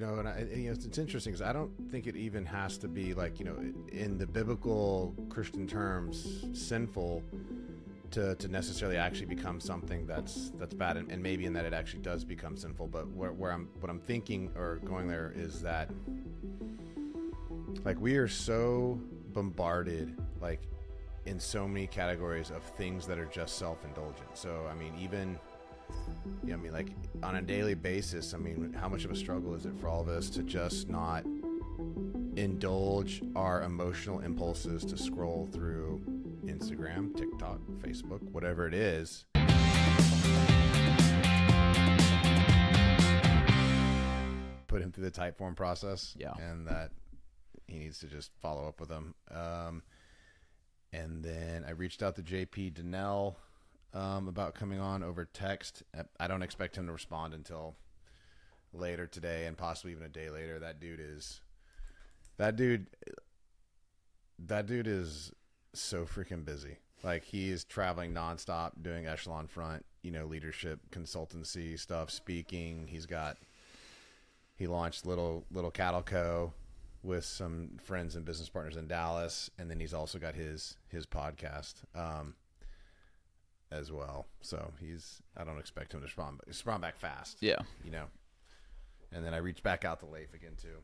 it's interesting because I don't think it even has to be like, in the biblical Christian terms, sinful to necessarily actually become something that's bad, and maybe in that it actually does become sinful. But what I'm thinking or going there is that, like, we are so bombarded, like, in so many categories of things that are just self-indulgent. So I mean, even like on a daily basis, I mean, how much of a struggle is it for all of us to just not indulge our emotional impulses to scroll through Instagram, TikTok, Facebook, whatever it is. Put him through the type form process. Yeah. And that he needs to just follow up with them. And then I reached out to JP Donnell about coming on over text. I don't expect him to respond until later today, and possibly even a day later. That dude is so freaking busy. Like, he is traveling nonstop, doing echelon front, leadership consultancy stuff, speaking. He launched little Cattle Co. with some friends and business partners in Dallas, and then he's also got his podcast as well. So I don't expect him to respond back fast. Yeah. And then I reached back out to Leif again too.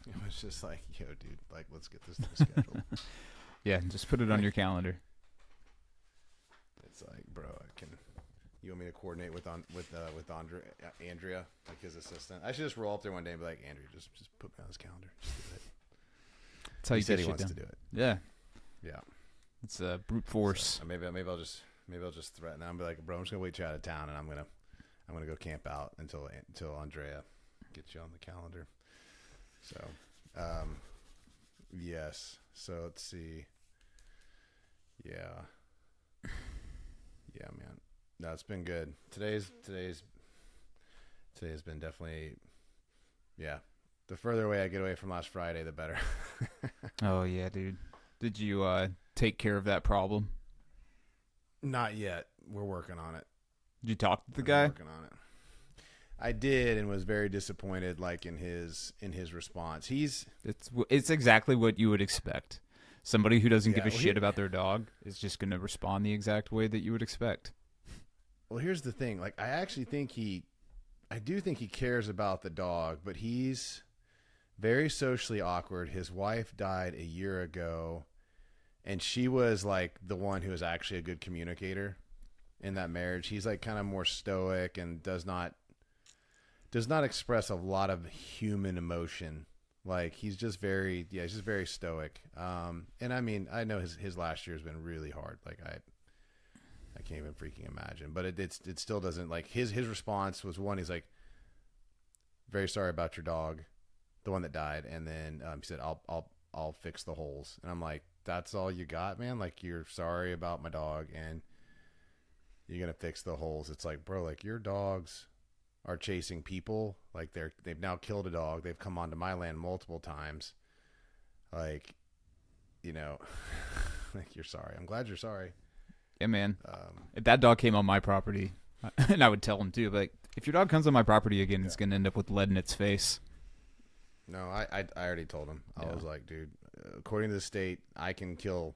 It was just like, yo, dude, like, let's get this thing scheduled. Yeah, just put it on your calendar. It's like, bro, you want me to coordinate with Andrea, like his assistant? I should just roll up there one day and be like, Andrea, just put me on his calendar. Just do it. That's how you said get he wants done. to do it. Yeah. Yeah. It's brute force. So maybe I'll just threaten. I'm be like, bro, I'm just gonna wait you out of town, and I'm gonna go camp out until Andrea gets you on the calendar. So, yes. So let's see. Yeah, man. No, it's been good. Today's been definitely, yeah. The further away I get away from last Friday, the better. Oh yeah, dude. Did you take care of that problem? Not yet. We're working on it. Did you talk to the guy? Working on it. I did, and was very disappointed, like, in his response. It's exactly what you would expect. Somebody who doesn't give a shit he- about their dog is just going to respond the exact way that you would expect. Well, here's the thing. Like, I do think he cares about the dog, but he's very socially awkward. His wife died a year ago, and she was like the one who was actually a good communicator in that marriage. He's like kind of more stoic and does not express a lot of human emotion. Like, he's just very stoic. And I mean, I know his last year has been really hard. Like, I can't even freaking imagine, but it still doesn't, like, his response was, one, he's like, very sorry about your dog, the one that died. And then he said, I'll fix the holes. And I'm like, that's all you got, man? Like, you're sorry about my dog and you're going to fix the holes. It's like, bro, like, your dogs are chasing people. Like, they've now killed a dog. They've come onto my land multiple times. Like, like, you're sorry. I'm glad you're sorry. Yeah, man. If that dog came on my property, and I would tell him too, like, if your dog comes on my property again, it's going to end up with lead in its face. No, I already told him. I was like, dude, according to the state, I can kill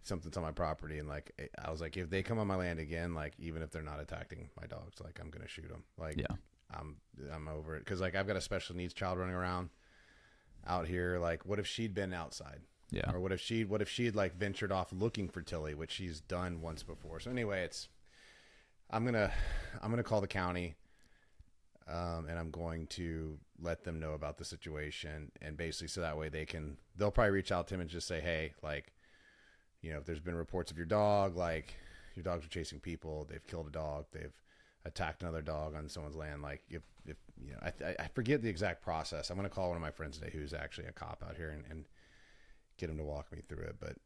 something's on my property. And, like, I was like, if they come on my land again, like, even if they're not attacking my dogs, like, I'm going to shoot them. Like, yeah. I'm over it. Cause, like, I've got a special needs child running around out here. Like, what if she'd been outside? Yeah. Or what if she'd like ventured off looking for Tilly, which she's done once before. So anyway, I'm going to call the county, and I'm going to let them know about the situation, and basically so that way they'll probably reach out to him and just say, hey, like, if there's been reports of your dog, like, your dogs are chasing people, they've killed a dog, they've attacked another dog on someone's land. Like, if I forget the exact process. I'm going to call one of my friends today who's actually a cop out here and get him to walk me through it. But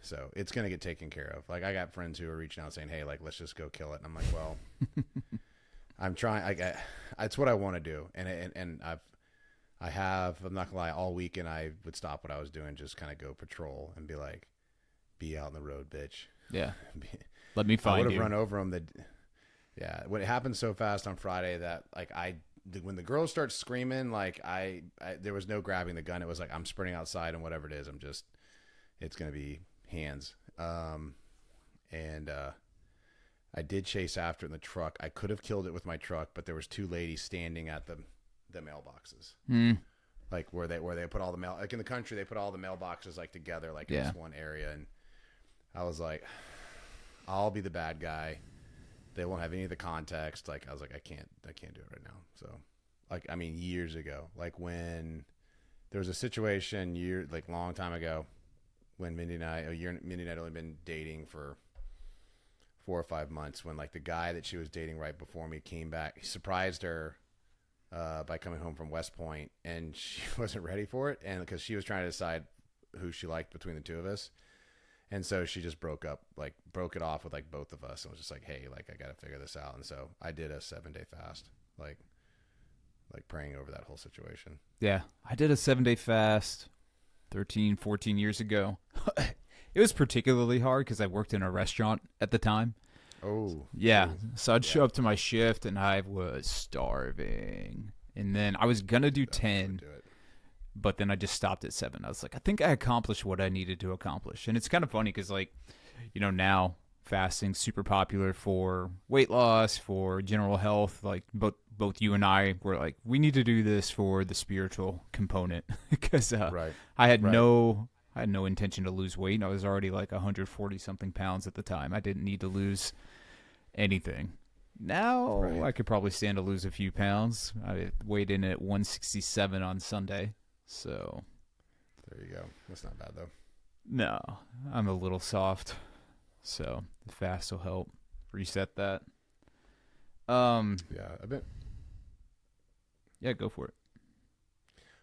so it's going to get taken care of. Like, I got friends who are reaching out saying, hey, like, let's just go kill it. And I'm like, well, I'm trying. It's what I want to do. And I'm not gonna lie, all weekend I would stop what I was doing, just kind of go patrol and be like, be out on the road, bitch. Yeah. Let me find you. I would have run over him. Yeah. What happened so fast on Friday that, like, I when the girl starts screaming, like I there was no grabbing the gun. It was like I'm sprinting outside, and whatever it is, it's gonna be hands. And I did chase after it in the truck. I could have killed it with my truck, but there was 2 ladies standing at the mailboxes. Like where they put all the mail, like in the country, they put all the mailboxes like together, like in this one area. And I was like, I'll be the bad guy. They won't have any of the context. Like I was like, I can't do it right now. So like, I mean, years ago, like when there was a situation long time ago when Mindy and I had only been dating for 4 or 5 months, when like the guy that she was dating right before me came back. He surprised her by coming home from West Point, and she wasn't ready for it, and because she was trying to decide who she liked between the 2 of us, and so she just broke it off with like both of us, and was just like, hey, like I gotta figure this out. And so I did a 7-day fast, like praying over that whole situation. Yeah, I did a 7-day fast 13, 14 years ago. It was particularly hard because I worked in a restaurant at the time. Oh. Yeah. So I'd show up to my shift and I was starving. And then I was going to do 10, but then I just stopped at 7. I was like, I think I accomplished what I needed to accomplish. And it's kind of funny because, like, you know, now fasting's super popular for weight loss, for general health. Like, both you and I were like, we need to do this for the spiritual component because I had no intention to lose weight. I was already like 140 something pounds at the time. I didn't need to lose anything. Now I could probably stand to lose a few pounds. I weighed in at 167 on Sunday. So there you go. That's not bad though. No, I'm a little soft. So the fast will help reset that. Yeah, a bit. Yeah, go for it.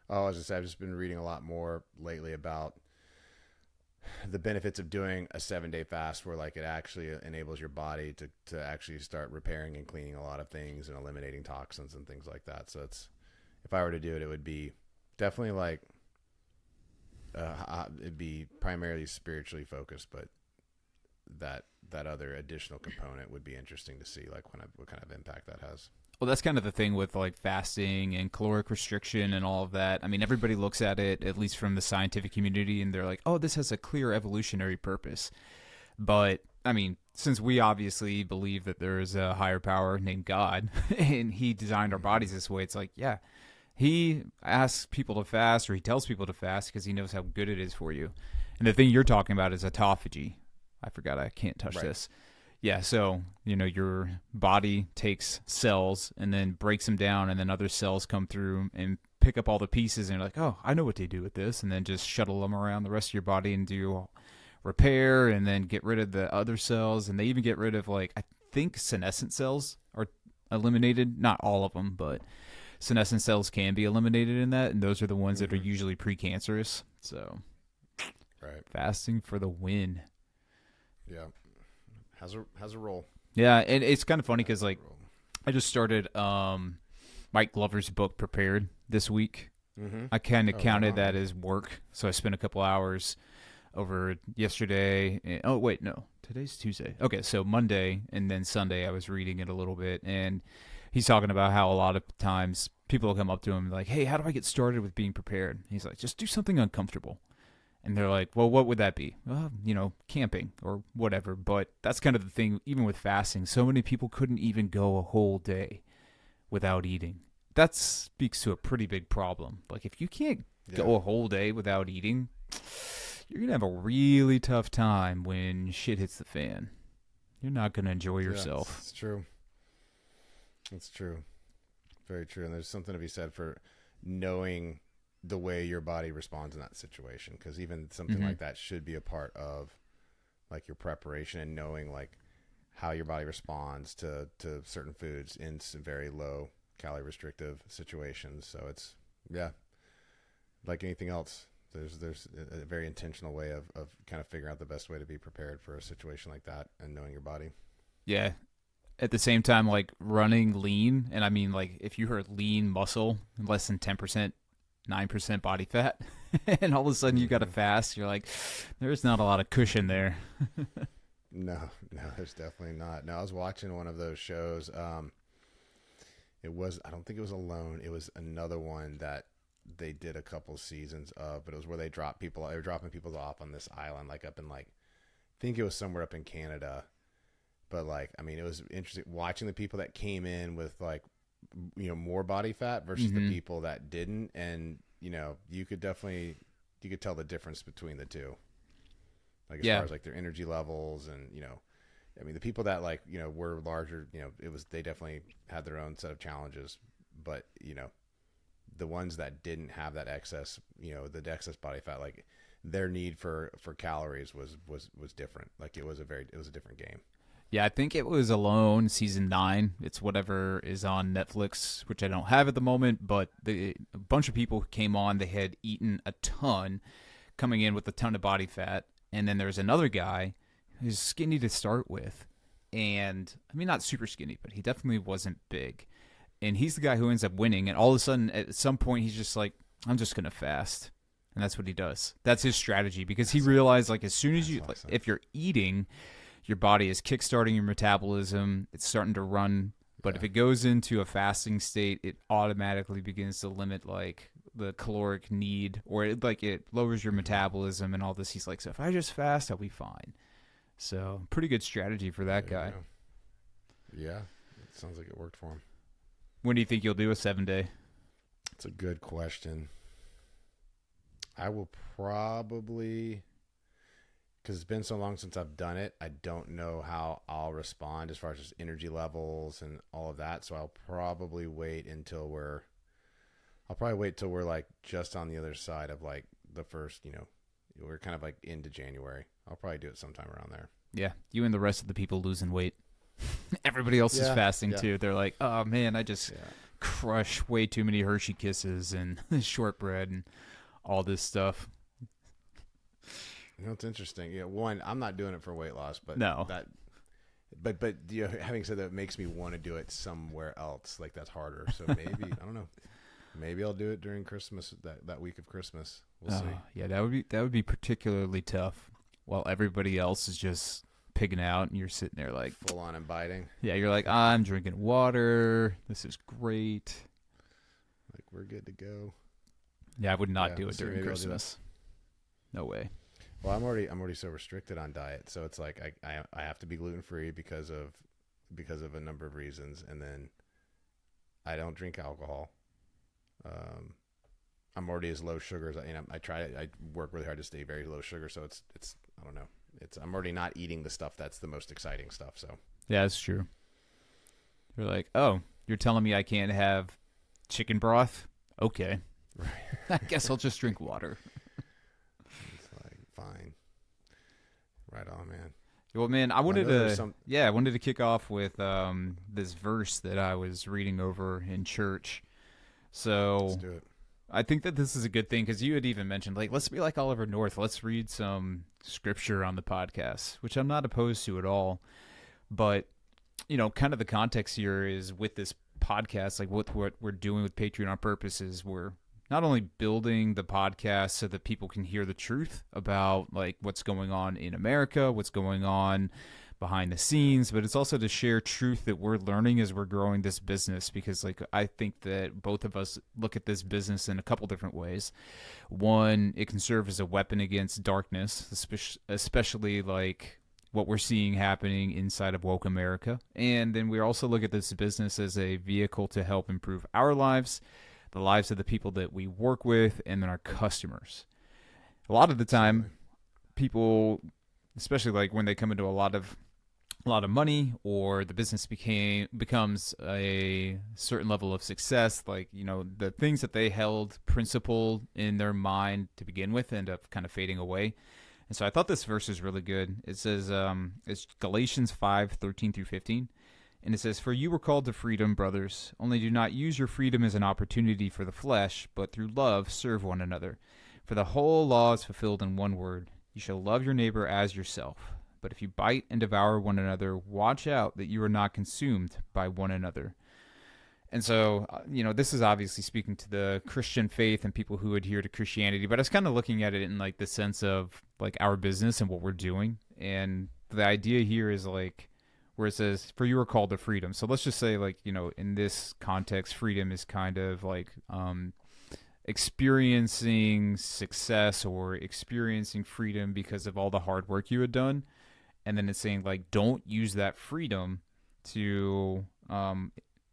Oh, as I said, I've just been reading a lot more lately about the benefits of doing a 7-day fast, where like it actually enables your body to actually start repairing and cleaning a lot of things and eliminating toxins and things like that. So if I were to do it, it would be definitely like it'd be primarily spiritually focused, but that other additional component would be interesting to see, like what kind of impact that has. Well, that's kind of the thing with like fasting and caloric restriction and all of that. I mean, everybody looks at it, at least from the scientific community, and they're like, oh, this has a clear evolutionary purpose. But, I mean, since we obviously believe that there is a higher power named God, and he designed our bodies this way, it's like, yeah, he asks people to fast, or he tells people to fast because he knows how good it is for you. And the thing you're talking about is autophagy. I forgot I can't touch this. Yeah, so, you know, your body takes cells and then breaks them down, and then other cells come through and pick up all the pieces, and you're like, oh, I know what they do with this, and then just shuttle them around the rest of your body and do repair and then get rid of the other cells. And they even get rid of, like, I think senescent cells are eliminated. Not all of them, but senescent cells can be eliminated in that, and those are the ones that are usually precancerous. So, fasting for the win. Yeah. Has a role. Yeah, and it's kind of funny because, like, I just started Mike Glover's book, Prepared, this week. I kind of counted that as work, so I spent a couple hours over yesterday. Oh, wait, no. Today's Tuesday. Okay, so Monday and then Sunday I was reading it a little bit, and he's talking about how a lot of times people will come up to him like, hey, how do I get started with being prepared? He's like, just do something uncomfortable. And they're like, well, what would that be? Well, you know, camping or whatever. But that's kind of the thing, even with fasting. So many people couldn't even go a whole day without eating. That speaks to a pretty big problem. Like, if you can't go a whole day without eating, you're going to have a really tough time when shit hits the fan. You're not going to enjoy yourself. It's true. It's true. Very true. And there's something to be said for knowing the way your body responds in that situation, because even something like that should be a part of like your preparation, and knowing like how your body responds to certain foods in some very low calorie restrictive situations. So it's like anything else, there's a very intentional way of kind of figuring out the best way to be prepared for a situation like that, and knowing your body. Yeah. At the same time, like running lean, and I mean, like, if you heard lean muscle, less than 10%, 9% body fat, and all of a sudden you got to fast, you're like, there's not a lot of cushion there. No, there's definitely not. No, I was watching one of those shows. It was, I don't think it was Alone. It was another one that they did a couple seasons of, but it was where they dropped people. They were dropping people off on this island, like up in like, I think it was somewhere up in Canada. But like, I mean, it was interesting watching the people that came in with like, you know, more body fat versus the people that didn't. And, you know, you could tell the difference between the two. Like as far as like their energy levels and, you know, I mean, the people that like, you know, were larger, you know, they definitely had their own set of challenges, but you know, the ones that didn't have that excess, you know, the excess body fat, like their need for calories was different. Like it was a different game. Yeah, I think it was Alone season 9. It's whatever is on Netflix, which I don't have at the moment. But a bunch of people came on. They had eaten a ton, coming in with a ton of body fat, and then there's another guy who's skinny to start with, and I mean not super skinny, but he definitely wasn't big. And he's the guy who ends up winning. And all of a sudden, at some point, he's just like, "I'm just gonna fast," and that's what he does. That's his strategy because he realized like as soon as you, like, if you're eating, your body is kickstarting your metabolism. It's starting to run. But if it goes into a fasting state, it automatically begins to limit like the caloric need, or it lowers your metabolism and all this. He's like, so if I just fast, I'll be fine. So pretty good strategy for that guy. Yeah, it sounds like it worked for him. When do you think you'll do a 7-day? It's a good question. I will probably, because it's been so long since I've done it, I don't know how I'll respond as far as just energy levels and all of that. So I'll probably wait until we're like just on the other side of like the first, you know, we're kind of like into January. I'll probably do it sometime around there. Yeah, you and the rest of the people losing weight. Everybody else is fasting too. They're like, oh man, I just crush way too many Hershey Kisses and shortbread and all this stuff. You know, it's interesting. Yeah, one, I'm not doing it for weight loss, but no. But you know, having said that, it makes me want to do it somewhere else. Like that's harder. So maybe I don't know. Maybe I'll do it during Christmas, that week of Christmas. We'll see. Yeah, that would be particularly tough. While everybody else is just pigging out, and you're sitting there like full on and biting. Yeah, you're like, I'm drinking water. This is great. Like we're good to go. Yeah, I would not do it during Christmas. No way. Well, I'm already so restricted on diet, so it's like I have to be gluten free because of a number of reasons, and then I don't drink alcohol. I'm already as low sugar as I work really hard to stay very low sugar, so it's I don't know. I'm already not eating the stuff that's the most exciting stuff. So yeah, that's true. You're like, oh, you're telling me I can't have chicken broth? Okay, right. I guess I'll just drink water. It's like fine, right on, man. Well, man, I wanted to kick off with this verse that I was reading over in church. So let's do it. I think that this is a good thing because you had even mentioned, like, let's be like Oliver North. Let's read some scripture on the podcast, which I'm not opposed to at all. But, you know, kind of the context here is with this podcast, like what we're doing with Patriot on Purpose is we're not only building the podcast so that people can hear the truth about, like, what's going on in America, what's going on behind the scenes, but it's also to share truth that we're learning as we're growing this business, because like I think that both of us look at this business in a couple different ways. One, it can serve as a weapon against darkness, especially like what we're seeing happening inside of woke America. And then we also look at this business as a vehicle to help improve our lives, the lives of the people that we work with, and then our customers. A lot of the time, people, especially like when they come into a lot of money, or the business becomes a certain level of success, like, you know, the things that they held principle in their mind to begin with end up kind of fading away. And so I thought this verse is really good. It says, it's Galatians 5:13-15. And it says, "For you were called to freedom, brothers. Only do not use your freedom as an opportunity for the flesh, but through love serve one another. For the whole law is fulfilled in one word: you shall love your neighbor as yourself. But if you bite and devour one another, watch out that you are not consumed by one another." And so, you know, this is obviously speaking to the Christian faith and people who adhere to Christianity, but I was kind of looking at it in like the sense of like our business and what we're doing. And the idea here is like, where it says, "For you are called to freedom." So let's just say, like, in this context, freedom is kind of like experiencing success or experiencing freedom because of all the hard work you had done. And then it's saying, like, don't use that freedom to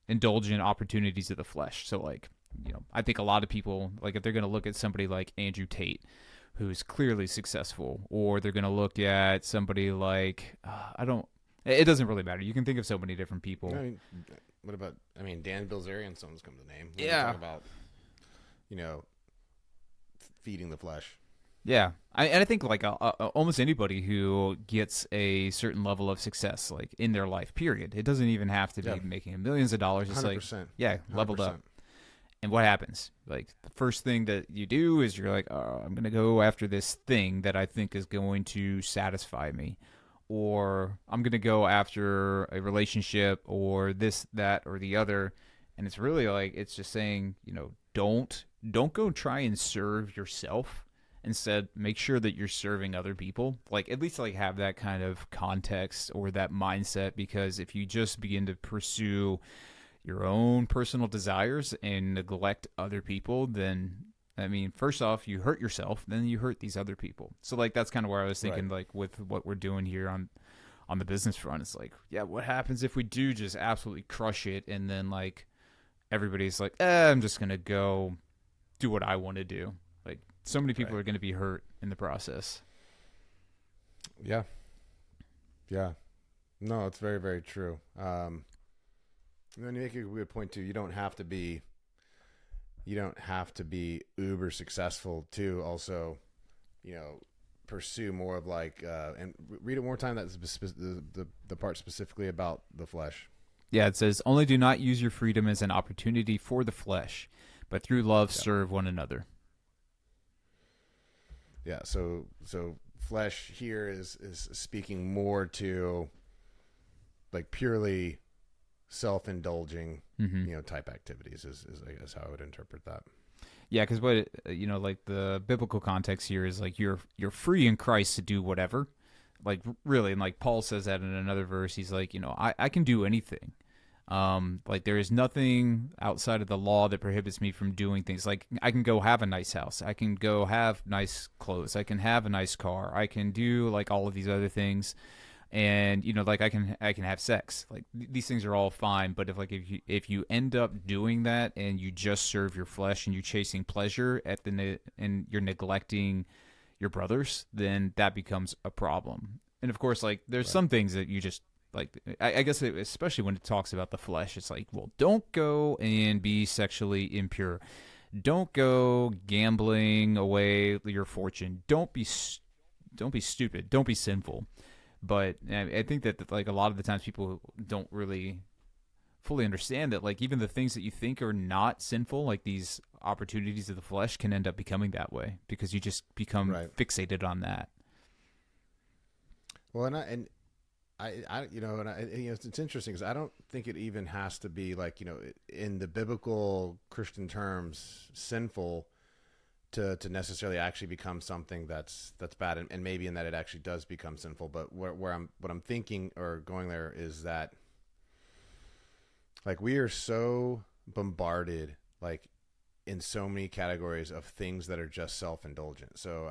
indulge in opportunities of the flesh. So, like, I think a lot of people, like, if they're going to look at somebody like Andrew Tate, who's clearly successful, or they're going to look at somebody like, it doesn't really matter. You can think of so many different people. I mean, what about, Dan Bilzerian, someone's come to name. Yeah. Talk about, feeding the flesh. Yeah. I think, like, almost anybody who gets a certain level of success, like, in their life, period. It doesn't even have to be making millions of dollars. It's 100%. like, yeah, leveled 100%. Up. And what happens? Like, the first thing that you do is you're like, oh, I'm going to go after this thing that I think is going to satisfy me. Or I'm going to go after a relationship or this, that, or the other. And it's really like, it's just saying, don't go try and serve yourself. Instead, make sure that you're serving other people. Like, at least, like, have that kind of context or that mindset, because if you just begin to pursue your own personal desires and neglect other people, then, first off, you hurt yourself, then you hurt these other people. So, like, that's kind of where I was thinking, right, like, with what we're doing here on the business front. It's like, yeah, what happens if we do just absolutely crush it, and then, like, everybody's like, I'm just going to go do what I want to do. Like, so many people are going to be hurt in the process. Yeah. Yeah. No, it's very, very true. And then you make a good point too. You don't have to be uber successful to also, pursue more of, like, and read it one more time. That's the part specifically about the flesh. Yeah, it says, only do not use your freedom as an opportunity for the flesh, but through love serve one another. Yeah. So flesh here is speaking more to, like, purely self-indulging, type activities is I guess how I would interpret that. Yeah, because what, like, the biblical context here is, like, you're free in Christ to do whatever. Like, really, and, like, Paul says that in another verse. He's like, I can do anything. Like, there is nothing outside of the law that prohibits me from doing things. Like, I can go have a nice house. I can go have nice clothes. I can have a nice car. I can do, like, all of these other things. And, like, I can have sex. Like, these things are all fine. But if you end up doing that and you just serve your flesh and you're chasing pleasure and you're neglecting your brothers, then that becomes a problem. And of course, like, there's some things that you just, like, I guess especially when it talks about the flesh, it's like, well, don't go and be sexually impure. Don't go gambling away your fortune. Don't be stupid. Don't be sinful. But I think that, like, a lot of the times people don't really fully understand that, like, even the things that you think are not sinful, like these opportunities of the flesh, can end up becoming that way because you just become fixated on that. Well, it's interesting because I don't think it even has to be, like, in the biblical Christian terms, sinful to necessarily actually become something that's bad, and maybe in that it actually does become sinful. But what I'm thinking or going there is that, like, we are so bombarded, like, in so many categories of things that are just self-indulgent. So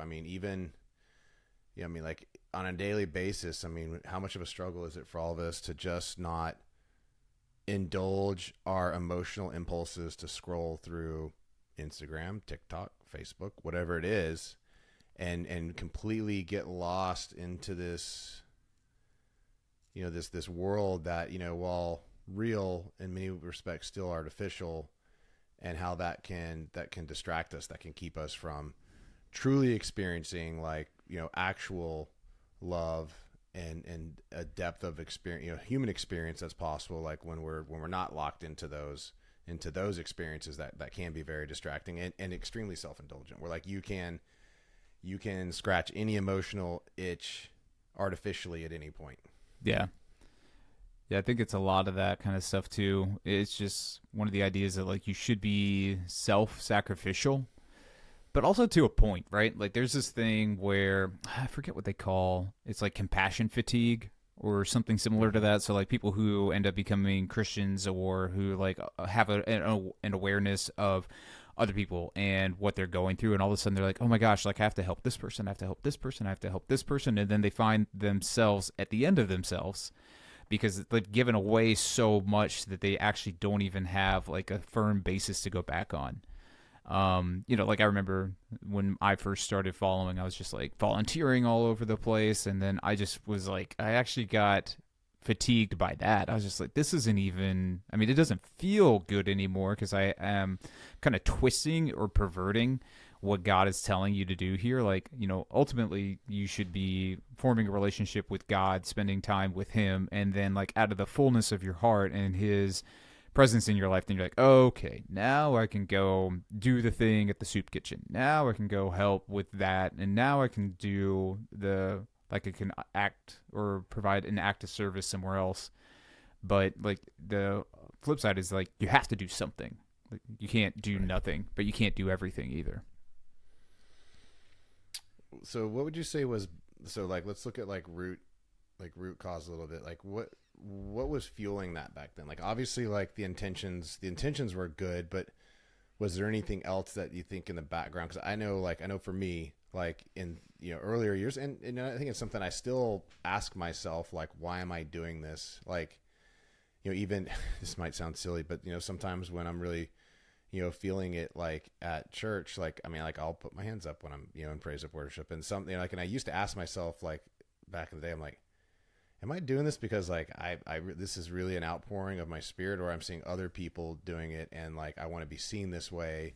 like, on a daily basis, how much of a struggle is it for all of us to just not indulge our emotional impulses to scroll through Instagram, TikTok, Facebook, whatever it is, and completely get lost into this, this world that, while real in many respects, still artificial, and how that can distract us, that can keep us from truly experiencing, like, actual love and a depth of experience, human experience that's possible, like when we're not locked into those experiences that can be very distracting and extremely self-indulgent, where, like, you can scratch any emotional itch artificially at any point. Yeah, I think it's a lot of that kind of stuff too. It's just one of the ideas that, like, you should be self-sacrificial, but also to a point, right? Like, there's this thing where I forget what they call it's, like, compassion fatigue, or something similar to that. So like people who end up becoming Christians or who like have an awareness of other people and what they're going through, and all of a sudden they're like, oh my gosh, like I have to help this person, I have to help this person, I have to help this person, and then they find themselves at the end of themselves because they've given away so much that they actually don't even have like a firm basis to go back on. Like I remember when I first started following, I was just like volunteering all over the place. And then I just was like, I actually got fatigued by that. I was just like, this isn't even, I mean, it doesn't feel good anymore because I am kind of twisting or perverting what God is telling you to do here. Like, ultimately you should be forming a relationship with God, spending time with him. And then like out of the fullness of your heart and his presence in your life, then you're like, oh, okay, now I can go do the thing at the soup kitchen. Now I can go help with that. And now I can do I can act or provide an act of service somewhere else. But like the flip side is like, you have to do something. Like, you can't do nothing, but you can't do everything either. So what would you say was, so like, let's look at like root cause a little bit. Like what was fueling that back then? Like obviously like the intentions were good, but was there anything else that you think in the background? Cause I know for me, like in, earlier years, and I think it's something I still ask myself, like, why am I doing this? Like, even this might sound silly, but sometimes when I'm really, feeling it like at church, like, I mean, like I'll put my hands up when I'm, in praise of worship and something like, and I used to ask myself like back in the day, I'm like, am I doing this because like this is really an outpouring of my spirit, or I'm seeing other people doing it and like I want to be seen this way,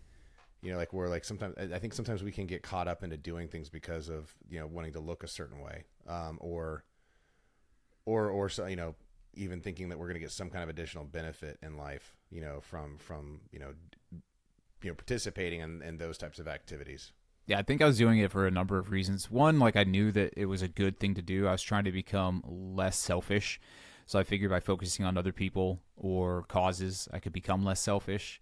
like we're like sometimes I think sometimes we can get caught up into doing things because of wanting to look a certain way, or so even thinking that we're going to get some kind of additional benefit in life, from participating in those types of activities. Yeah, I think I was doing it for a number of reasons. One, like I knew that it was a good thing to do. I was trying to become less selfish. So I figured by focusing on other people or causes, I could become less selfish.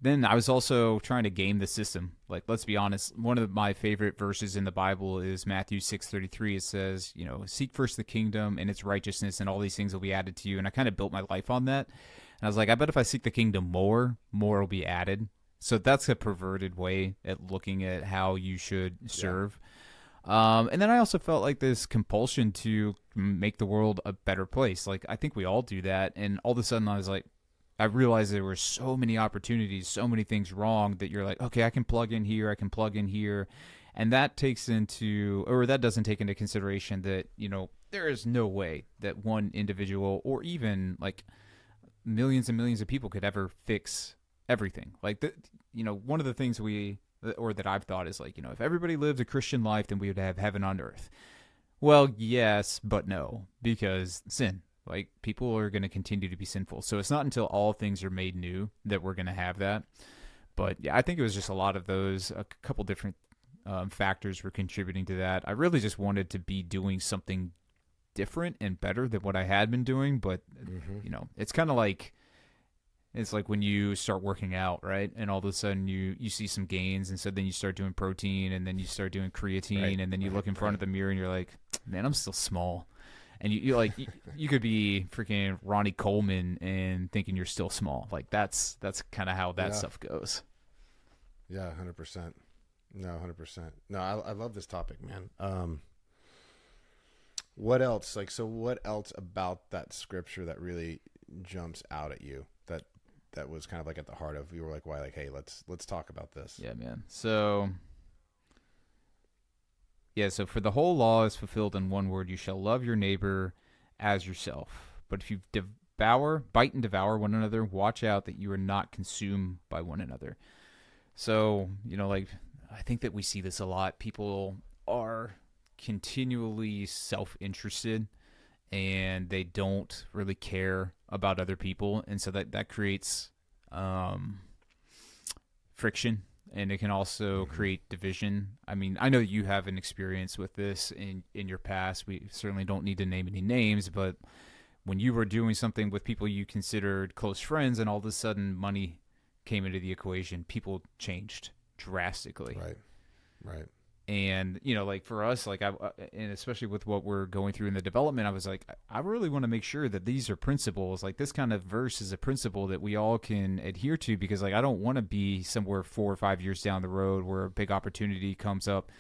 Then I was also trying to game the system. Like, let's be honest, one of my favorite verses in the Bible is Matthew 6:33. It says, seek first the kingdom and its righteousness, and all these things will be added to you. And I kind of built my life on that. And I was like, I bet if I seek the kingdom more will be added. So that's a perverted way at looking at how you should serve. Yeah. And then I also felt like this compulsion to make the world a better place. Like, I think we all do that. And all of a sudden I was like, I realized there were so many opportunities, so many things wrong that you're like, okay, I can plug in here, I can plug in here. And that doesn't take into consideration that, there is no way that one individual or even like millions and millions of people could ever fix everything. Like, one of the things that I've thought is like, if everybody lived a Christian life, then we would have heaven on earth. Well, yes, but no, because sin. Like, people are going to continue to be sinful. So it's not until all things are made new that we're going to have that. But yeah, I think it was just a couple different factors were contributing to that. I really just wanted to be doing something different and better than what I had been doing. But, it's kind of like, it's like when you start working out, right? And all of a sudden you see some gains. And so then you start doing protein, and then you start doing creatine. Right. And then you look in front of the mirror and you're like, man, I'm still small. And you could be freaking Ronnie Coleman and thinking you're still small. Like that's kind of how that stuff goes. Yeah, 100%. No, 100%. No, I love this topic, man. What else? Like, so what else about that scripture that really jumps out at you that was kind of like at the heart of, you were like, why? Like, hey, let's talk about this. Yeah, man. So for the whole law is fulfilled in one word: you shall love your neighbor as yourself. But if you bite and devour one another, watch out that you are not consumed by one another. So, like, I think that we see this a lot. People are continually self-interested, and they don't really care about other people. And so that creates friction. And it can also create division. I mean, I know you have an experience with this in your past. We certainly don't need to name any names, but when you were doing something with people you considered close friends and all of a sudden money came into the equation, people changed drastically. Right. And like for us, like and especially with what we're going through in the development, I was like, I really want to make sure that these are principles. Like this kind of verse is a principle that we all can adhere to, because like I don't want to be somewhere 4 or 5 years down the road where a big opportunity comes up,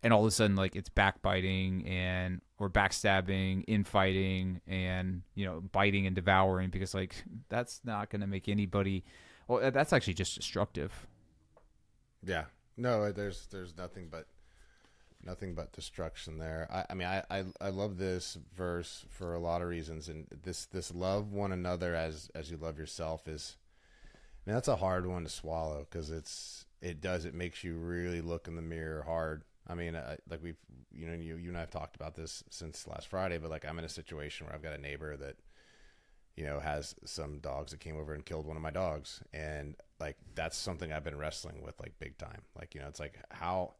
and all of a sudden like it's backbiting and or backstabbing, infighting, and biting and devouring, because like that's not going to make anybody. Well, that's actually just destructive. Yeah. No, there's nothing but destruction there. I mean, I love this verse for a lot of reasons, and this love one another as you love yourself is, I mean, that's a hard one to swallow, because it makes you really look in the mirror hard. I mean, like we've you and I have talked about this since last Friday, but like I'm in a situation where I've got a neighbor that has some dogs that came over and killed one of my dogs, and like that's something I've been wrestling with like big time. Like it's like how.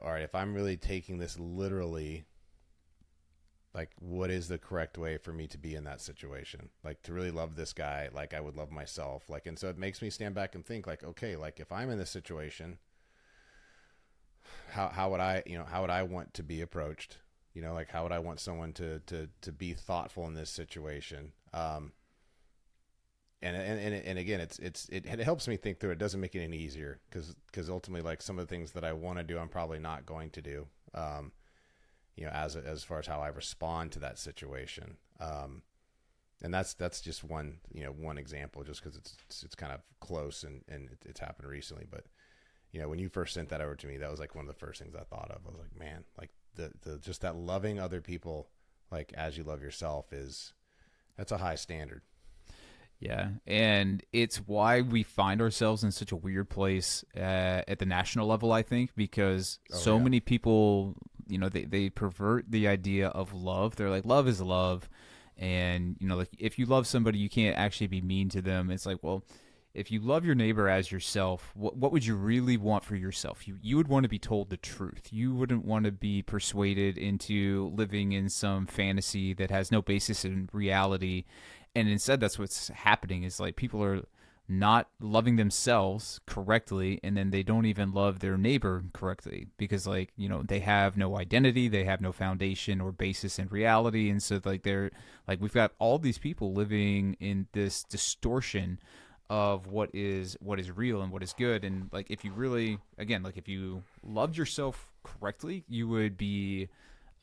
All right, if I'm really taking this literally, like, what is the correct way for me to be in that situation? Like, to really love this guy like I would love myself. Like, and so it makes me stand back and think, like, okay, like, if I'm in this situation, how would I want to be approached? Like, how would I want someone to be thoughtful in this situation? And again, it helps me think through. It doesn't make it any easier, because ultimately, like, some of the things that I want to do, I'm probably not going to do. As far as how I respond to that situation, and that's just one example, just because it's kind of close and it's happened recently. But when you first sent that over to me, that was like one of the first things I thought of. I was like, man, like the just that loving other people like as you love yourself that's a high standard. Yeah, and it's why we find ourselves in such a weird place at the national level, I think, because so many people, they pervert the idea of love. They're like, love is love. And, like, if you love somebody, you can't actually be mean to them. It's like, well, if you love your neighbor as yourself, what would you really want for yourself? You would want to be told the truth. You wouldn't want to be persuaded into living in some fantasy that has no basis in reality. And instead, that's what's happening, is like people are not loving themselves correctly, and then they don't even love their neighbor correctly, because like they have no identity, they have no foundation or basis in reality. And so like they're like, we've got all these people living in this distortion of what is real and what is good. And like, if you really, again, like if you loved yourself correctly, you would be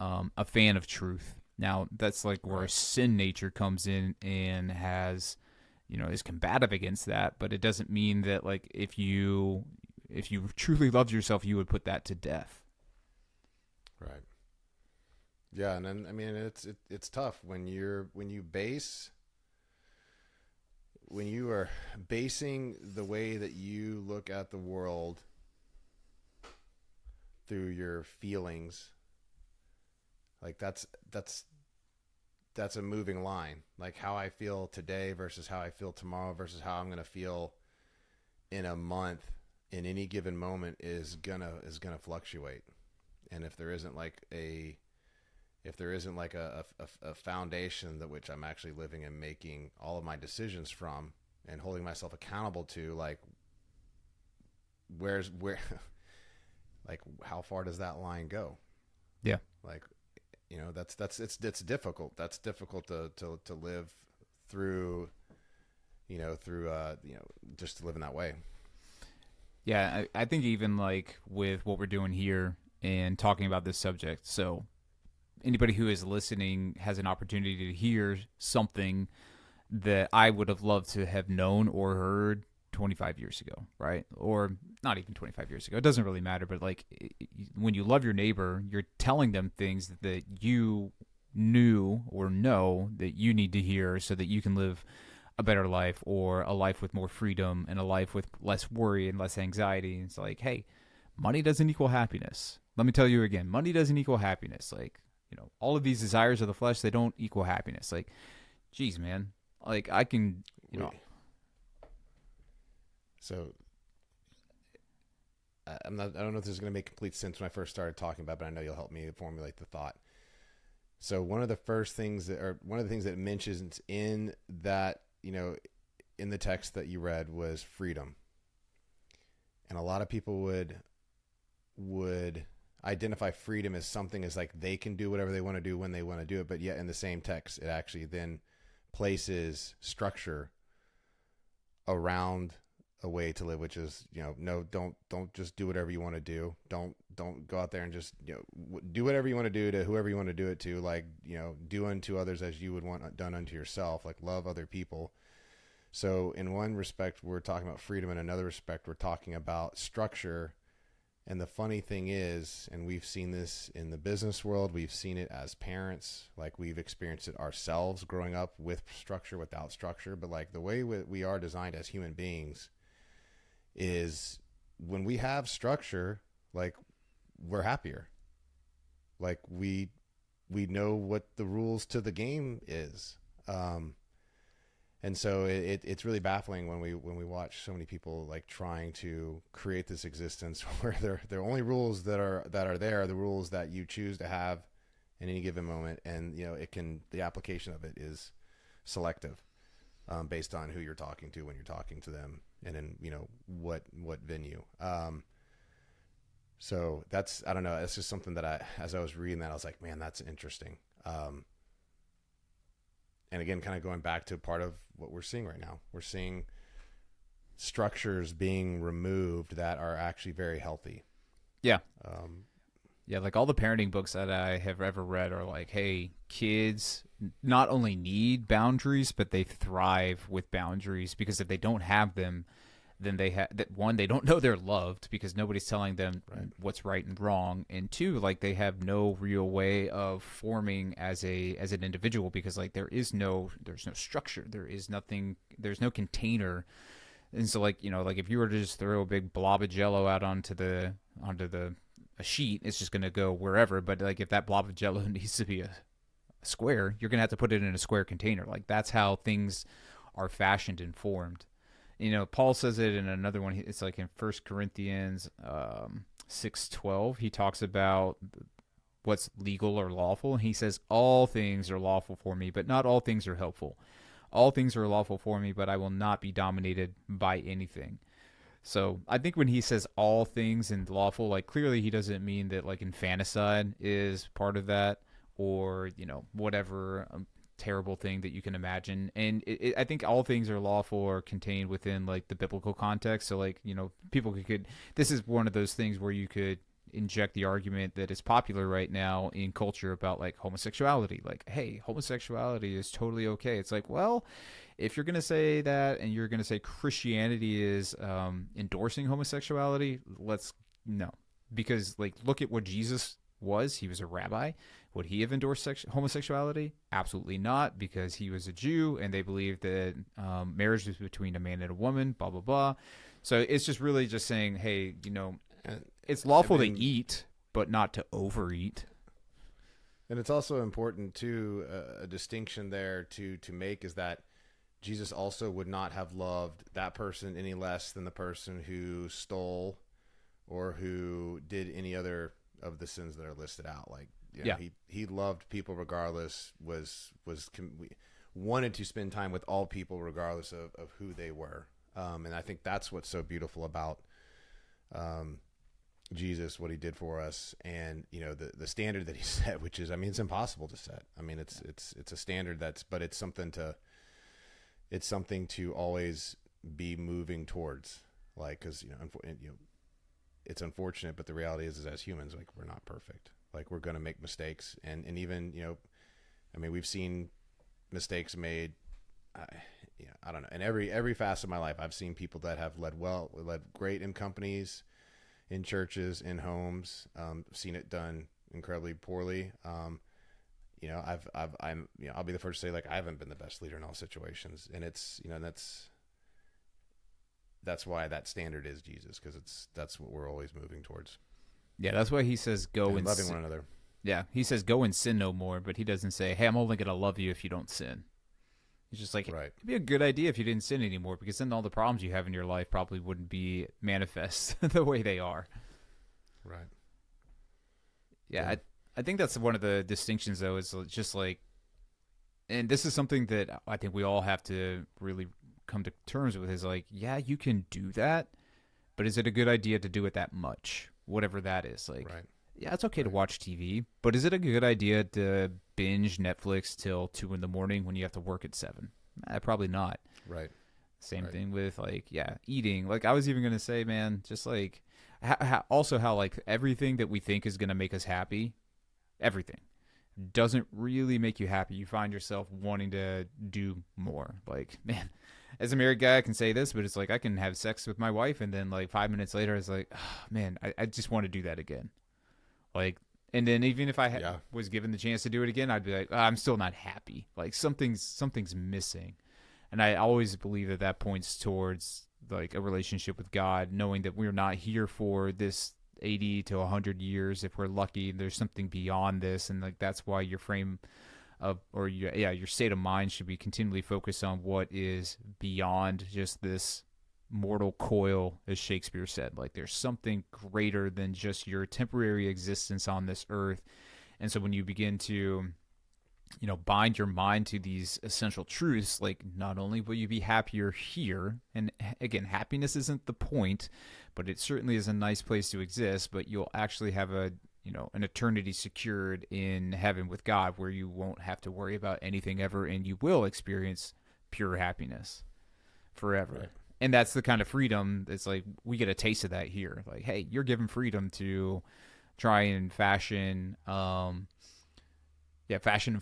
a fan of truth. Now that's like where sin nature comes in and has, is combative against that. But it doesn't mean that like if you truly loved yourself, you would put that to death. Right. Yeah, and then I mean it's tough when you are basing the way that you look at the world through your feelings. Like that's a moving line. Like how I feel today versus how I feel tomorrow versus how I'm going to feel in a month in any given moment is gonna fluctuate. And if there isn't like a foundation that which I'm actually living and making all of my decisions from and holding myself accountable to, like where like how far does that line go? Yeah. Like it's difficult. That's difficult to live through, just to live in that way. Yeah, I think even like with what we're doing here and talking about this subject, so anybody who is listening has an opportunity to hear something that I would have loved to have known or heard 25 years ago, right? Or not even 25 years ago. It doesn't really matter, but like when you love your neighbor, you're telling them things that you knew or know that you need to hear so that you can live a better life, or a life with more freedom, and a life with less worry and less anxiety. And it's like, hey, money doesn't equal happiness. Let me tell you again, money doesn't equal happiness. Like, all of these desires of the flesh, they don't equal happiness. Like, geez, man, like I can, So I don't know if this is going to make complete sense when I first started talking about it, but I know you'll help me formulate the thought. So one of the things that it mentions in that, in the text that you read was freedom. And a lot of people would would identify freedom as something as like they can do whatever they want to do when they want to do it, but yet in the same text it actually then places structure around a way to live, which is, no, don't just do whatever you want to do. Don't go out there and just, do whatever you want to do to whoever you want to do it to. Like, do unto others as you would want done unto yourself. Like, love other people. So in one respect, we're talking about freedom. In another respect, we're talking about structure. And the funny thing is, and we've seen this in the business world, we've seen it as parents, like we've experienced it ourselves growing up with structure, without structure. But like the way we are designed as human beings is when we have structure, like we're happier. Like we know what the rules to the game is. And so it's really baffling when we watch so many people like trying to create this existence where the only rules that are there are the rules that you choose to have in any given moment, and the application of it is selective based on who you're talking to when you're talking to them, and in what venue. So that's, I don't know, it's just something that as I was reading that, I was like, man, that's interesting. And again, kind of going back to part of what we're seeing right now, we're seeing structures being removed that are actually very healthy. Yeah. Yeah, like all the parenting books that I have ever read are like, hey, kids not only need boundaries, but they thrive with boundaries, because if they don't have them, then they don't know they're loved because nobody's telling them what's right and wrong, and two, like they have no real way of forming as an individual, because like there's no structure, there's no container. And so like like if you were to just throw a big blob of jello out onto a sheet, it's just going to go wherever. But like if that blob of jello needs to be a square, you're going to have to put it in a square container. Like that's how things are fashioned and formed. Paul says it in another one. It's like in 1 Corinthians 6:12. He talks about what's legal or lawful. And he says, all things are lawful for me, but not all things are helpful. All things are lawful for me, but I will not be dominated by anything. So I think when he says all things and lawful, like clearly he doesn't mean that like infanticide is part of that, or, whatever terrible thing that you can imagine. And I think all things are lawful or contained within like the biblical context. So like, people could, this is one of those things where you could inject the argument that is popular right now in culture about like homosexuality. Like, hey, homosexuality is totally okay. It's like, well, if you're going to say that and you're going to say Christianity is endorsing homosexuality, no. Because like, look at what Jesus was. He was a rabbi. Would he have endorsed homosexuality? Absolutely not, because he was a Jew and they believed that marriage was between a man and a woman, blah, blah, blah. So it's just really just saying, hey, it's lawful to eat, but not to overeat. And it's also important too, a distinction there to make is that Jesus also would not have loved that person any less than the person who stole or who did any other of the sins that are listed out. Like, he loved people regardless, wanted to spend time with all people regardless of who they were. And I think that's what's so beautiful about Jesus, what he did for us, and the standard that he set, which is, it's impossible to set. It's a standard but it's something to always be moving towards, like, because it's unfortunate, but the reality is as humans, like, we're not perfect. Like, we're going to make mistakes, and even we've seen mistakes made. I don't know. In every facet of my life, I've seen people that have led great in companies, in churches, in homes. Seen it done incredibly poorly. I'll be the first to say, like, I haven't been the best leader in all situations, and it's that's why that standard is Jesus, because that's what we're always moving towards. Yeah, that's why he says go and loving one another. Yeah, he says go and sin no more, but he doesn't say, hey, I'm only going to love you if you don't sin. He's just like, it'd be a good idea if you didn't sin anymore, because then all the problems you have in your life probably wouldn't be manifest the way they are. Right. Yeah. I think that's one of the distinctions, though, is just like, and this is something that I think we all have to really come to terms with, is like, yeah, you can do that, but is it a good idea to do it that much? whatever that is. Like, Right. yeah, it's okay to watch TV, but is it a good idea to binge Netflix till 2 in the morning when you have to work at 7? Probably not. Right. Same Right. thing with like, yeah, eating. Like I was even going to say, man, just like also how like everything that we think is going to make us happy, everything doesn't really make you happy. You find yourself wanting to do more. Like, man, as a married guy, I can say this, but it's like I can have sex with my wife, and then like 5 minutes later, it's like, oh, man, I just want to do that again. Like, and then even if I was given the chance to do it again, I'd be like, oh, I'm still not happy. Like something's missing. And I always believe that that points towards like a relationship with God, knowing that we're not here for this 80 to 100 years. If we're lucky, there's something beyond this. And like, that's why your frame of, or your state of mind should be continually focused on what is beyond just this mortal coil, as Shakespeare said. Like there's something greater than just your temporary existence on this earth. And so when you begin to, bind your mind to these essential truths, like not only will you be happier here, and again, happiness isn't the point, but it certainly is a nice place to exist, but you'll actually have an eternity secured in heaven with God, where you won't have to worry about anything ever, and you will experience pure happiness forever. Right. And that's the kind of freedom that's like, we get a taste of that here. Like, hey, you're given freedom to try and fashion and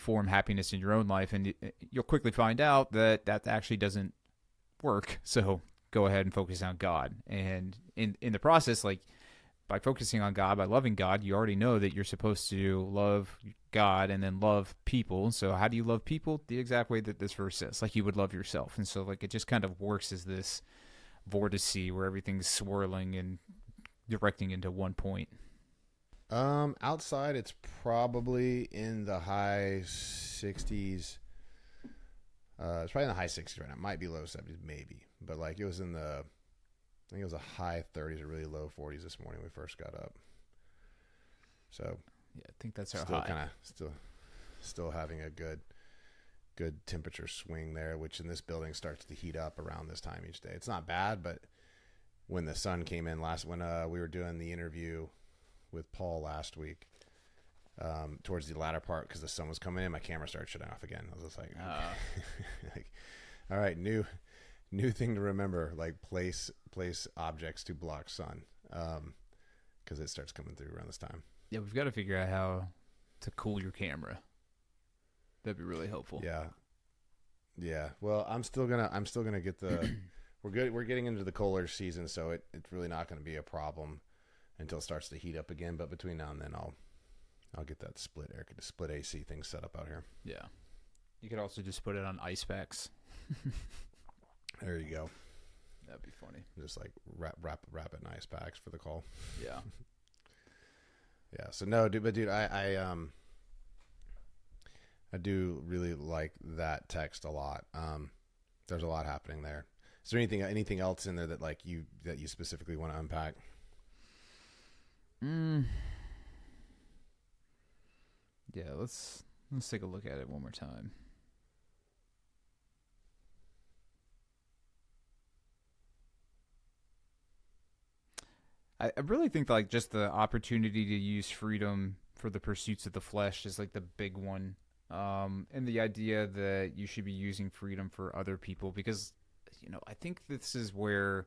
form happiness in your own life, and you'll quickly find out that that actually doesn't work. So go ahead and focus on God. And in the process, like by focusing on God, by loving God, you already know that you're supposed to love God and then love people. So how do you love people? The exact way that this verse says, like you would love yourself. And so like it just kind of works as this vortice where everything's swirling and directing into one point. Outside it's probably in the high 60s. It's probably in the high 60s right now. It might be low 70s, maybe. But like it was in the, I think it was a high 30s or really low 40s this morning when we first got up. So yeah, I think that's our still high. Kind of still having a good temperature swing there, which in this building starts to heat up around this time each day. It's not bad, but when the sun came in when we were doing the interview with Paul last week, towards the latter part, because the sun was coming in, my camera started shutting off again. I was just like, like, all right, new thing to remember, like place objects to block sun, because it starts coming through around this time. Yeah, we've got to figure out how to cool your camera. That'd be really helpful. Yeah. Well, I'm still gonna get the. We're getting into the colder season, so it's really not going to be a problem until it starts to heat up again. But between now and then, I'll get that split AC thing set up out here. Yeah. You could also just put it on ice packs. There you go. That'd be funny. Just like wrap it in ice packs for the call. Yeah. Yeah. So no, dude, I do really like that text a lot. There's a lot happening there. Is there anything else in there that like you specifically want to unpack? Yeah, let's take a look at it one more time. I really think like just the opportunity to use freedom for the pursuits of the flesh is like the big one. And the idea that you should be using freedom for other people, because I think this is where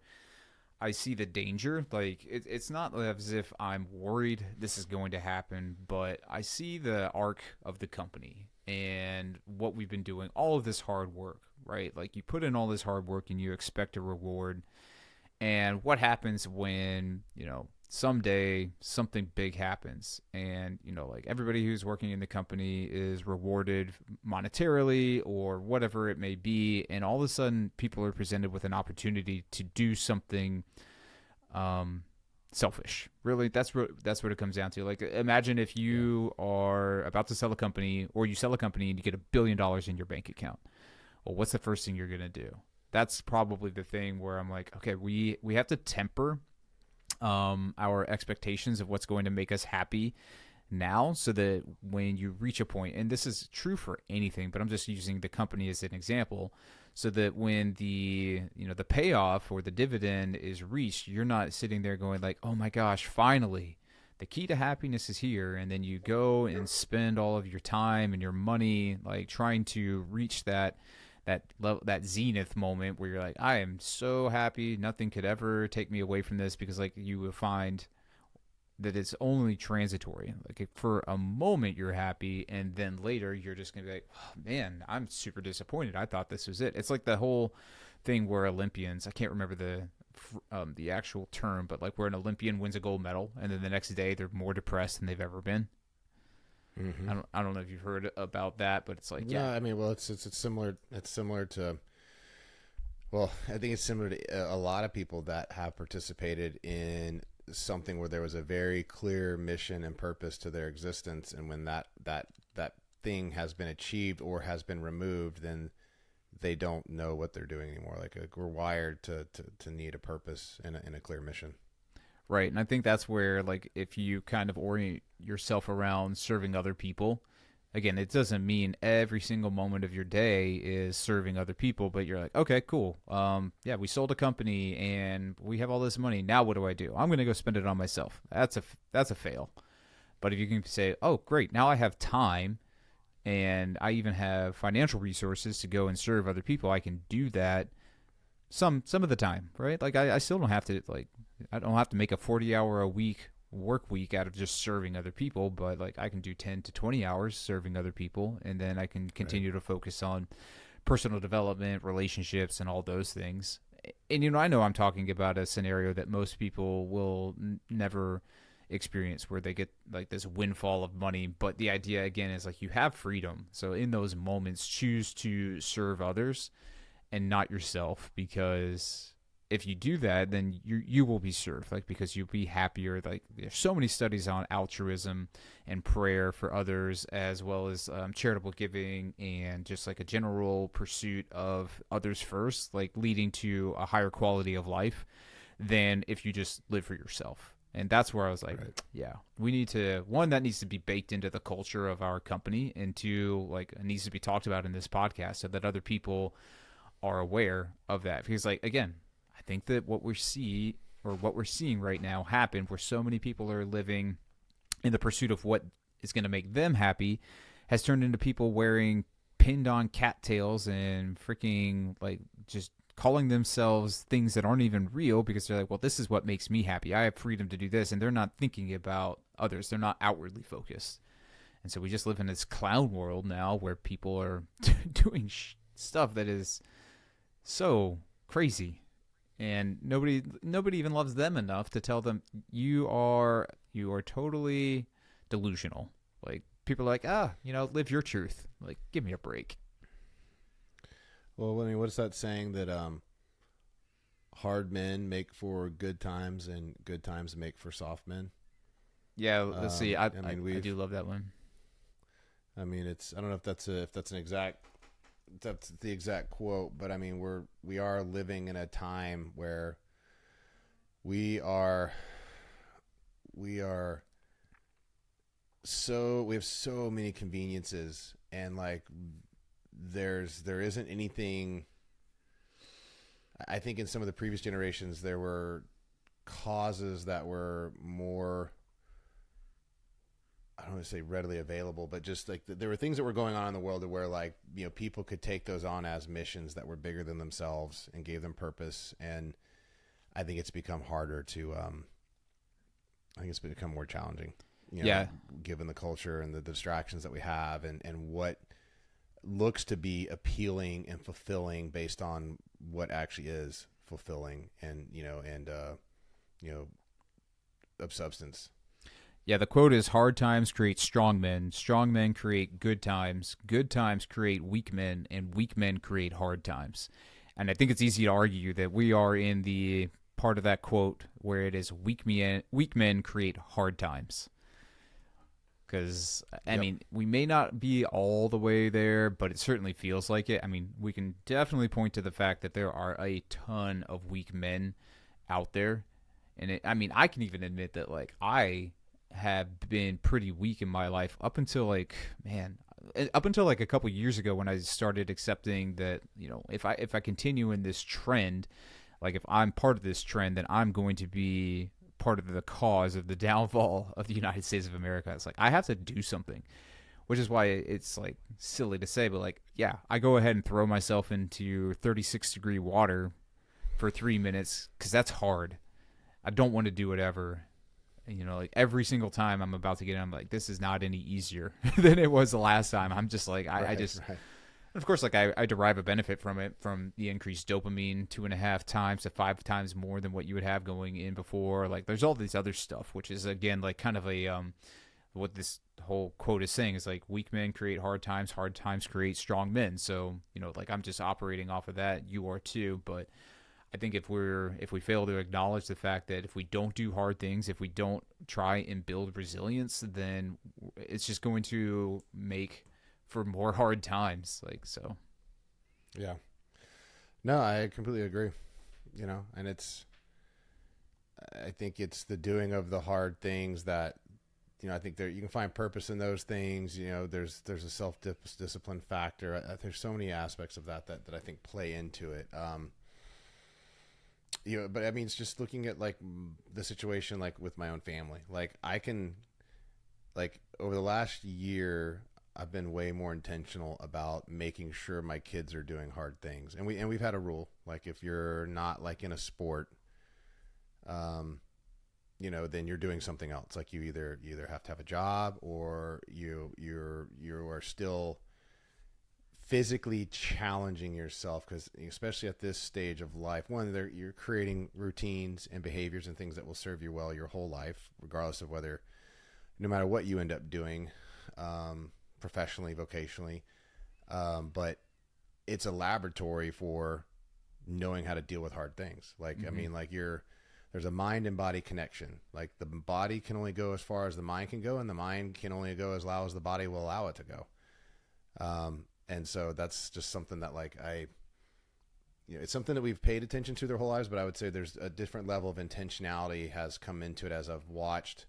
I see the danger. Like it's not as if I'm worried this is going to happen, but I see the arc of the company and what we've been doing, all of this hard work, right? Like you put in all this hard work and you expect a reward. And what happens when, someday something big happens and, like everybody who's working in the company is rewarded monetarily or whatever it may be. And all of a sudden people are presented with an opportunity to do something selfish. Really, that's what it comes down to. Like imagine if you are about to sell a company, or you sell a company and you get $1 billion in your bank account. Well, what's the first thing you're going to do? That's probably the thing where I'm like, okay, we have to temper our expectations of what's going to make us happy, now, so that when you reach a point, and this is true for anything, but I'm just using the company as an example, so that when the the payoff or the dividend is reached, you're not sitting there going like, oh my gosh, finally the key to happiness is here, and then you go and spend all of your time and your money like trying to reach that zenith moment where you're like, I am so happy, nothing could ever take me away from this, because like you will find that it's only transitory. Like for a moment you're happy, and then later you're just gonna be like, oh, man, I'm super disappointed. I thought this was it. It's like the whole thing where Olympians, I can't remember the actual term, but like where an Olympian wins a gold medal and then the next day they're more depressed than they've ever been. Mm-hmm. I don't know if you've heard about that, but it's like, yeah. I mean, well, it's similar. It's similar to. Well, I think it's similar to a lot of people that have participated in something where there was a very clear mission and purpose to their existence, and when that thing has been achieved or has been removed, then they don't know what they're doing anymore. Like we're wired to need a purpose and a clear mission. Right. And I think that's where, like, if you kind of orient yourself around serving other people, again, it doesn't mean every single moment of your day is serving other people, but you're like, okay, cool. Yeah, we sold a company and we have all this money. Now what do? I'm going to go spend it on myself. That's a fail. But if you can say, oh, great, now I have time and I even have financial resources to go and serve other people, I can do that some of the time, right? Like I still don't have to, like, I don't have to make a 40-hour a week work week out of just serving other people, but like I can do 10 to 20 hours serving other people, and then I can continue to focus on personal development, relationships, and all those things. And I know I'm talking about a scenario that most people will never experience, where they get like this windfall of money, but the idea again is like you have freedom. So in those moments, choose to serve others and not yourself, because if you do that, then you will be served, like, because you'll be happier. Like there's so many studies on altruism and prayer for others, as well as charitable giving and just like a general pursuit of others first, like leading to a higher quality of life than if you just live for yourself. And that's where I was like, yeah, we need to, one, that needs to be baked into the culture of our company, and two, like it needs to be talked about in this podcast so that other people are aware of that. Because like, again, I think that what we're seeing right now happen, where so many people are living in the pursuit of what is going to make them happy, has turned into people wearing pinned on cattails and freaking like just calling themselves things that aren't even real, because they're like, well, this is what makes me happy. I have freedom to do this. And they're not thinking about others. They're not outwardly focused. And so we just live in this clown world now where people are doing stuff that is so crazy. And nobody even loves them enough to tell them you are totally delusional. Like people are like, live your truth. Like, give me a break. Well, I mean, what's that saying that hard men make for good times and good times make for soft men? Yeah, let's see. I do love that one. I mean, I don't know if that's the exact quote, but I mean, we are living in a time where we have so many conveniences, and like there isn't anything. I think in some of the previous generations there were causes that were more, I don't want to say readily available, but just like there were things that were going on in the world where like, people could take those on as missions that were bigger than themselves and gave them purpose. And I think it's become harder to, I think it's become more challenging, given the culture and the distractions that we have, and what looks to be appealing and fulfilling based on what actually is fulfilling and, of substance. Yeah, the quote is, hard times create strong men create good times create weak men, and weak men create hard times. And I think it's easy to argue that we are in the part of that quote where it is weak men create hard times. Because, I mean, we may not be all the way there, but it certainly feels like it. I mean, we can definitely point to the fact that there are a ton of weak men out there. And I can even admit that, like, I have been pretty weak in my life up until like, man, up until like a couple years ago when I started accepting that, if I continue in this trend, like if I'm part of this trend, then I'm going to be part of the cause of the downfall of the United States of America. It's like I have to do something, which is why it's like silly to say, but like, yeah, I go ahead and throw myself into 36-degree water for 3 minutes because that's hard. I don't want to do it ever. Like every single time I'm about to get in, I'm like, this is not any easier than it was the last time. I'm just like, I just, right. Of course, like I derive a benefit from it, from the increased dopamine 2.5 times to 5 times more than what you would have going in before. Like there's all these other stuff, which is again, like kind of a, what this whole quote is saying is like weak men create hard times create strong men. So, like I'm just operating off of that. You are too. But I think if we fail to acknowledge the fact that if we don't do hard things, if we don't try and build resilience, then it's just going to make for more hard times. Like, so. Yeah. No, I completely agree. And I think it's the doing of the hard things that, I think you can find purpose in those things. There's a self-discipline factor. There's so many aspects of that I think play into it. But I mean, it's just looking at like the situation, like with my own family, like I can, like over the last year, I've been way more intentional about making sure my kids are doing hard things. And we've had a rule, like if you're not like in a sport, then you're doing something else. Like you either have to have a job or you are still physically challenging yourself, because especially at this stage of life, you're creating routines and behaviors and things that will serve you well your whole life, regardless of no matter what you end up doing, professionally, vocationally. But it's a laboratory for knowing how to deal with hard things. Like, mm-hmm. I mean, like there's a mind and body connection. Like the body can only go as far as the mind can go, and the mind can only go as loud as the body will allow it to go. And so that's just something that like it's something that we've paid attention to their whole lives, but I would say there's a different level of intentionality has come into it as I've watched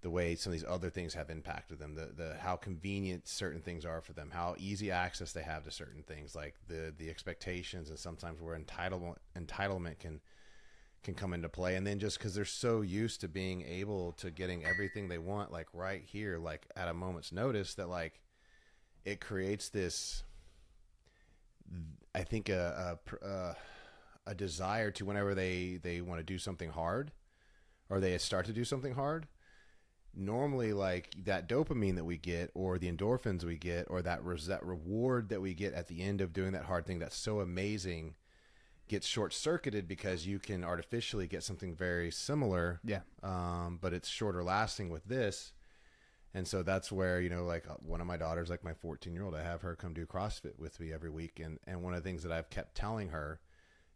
the way some of these other things have impacted them, the how convenient certain things are for them, how easy access they have to certain things, like the expectations, and sometimes where entitlement can come into play. And then just because they're so used to being able to getting everything they want, like right here, like at a moment's notice, that like it creates this, I think a desire to, whenever they want to do something hard or they start to do something hard, normally like that dopamine that we get or the endorphins we get or that reward that we get at the end of doing that hard thing that's so amazing gets short-circuited, because you can artificially get something very similar, but it's shorter lasting with this. And so that's where, like one of my daughters, like my 14-year-old, I have her come do CrossFit with me every week. And one of the things that I've kept telling her,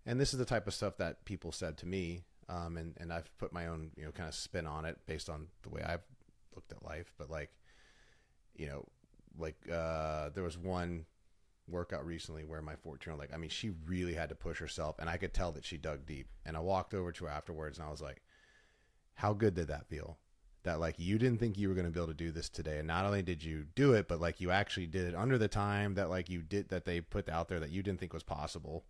and this is the type of stuff that people said to me, and I've put my own, kind of spin on it based on the way I've looked at life. But like, there was one workout recently where my 14-year-old, like, I mean, she really had to push herself, and I could tell that she dug deep. And I walked over to her afterwards and I was like, how good did that feel? That like you didn't think you were going to be able to do this today, and not only did you do it, but like you actually did it under the time that like you did, that they put out there that you didn't think was possible.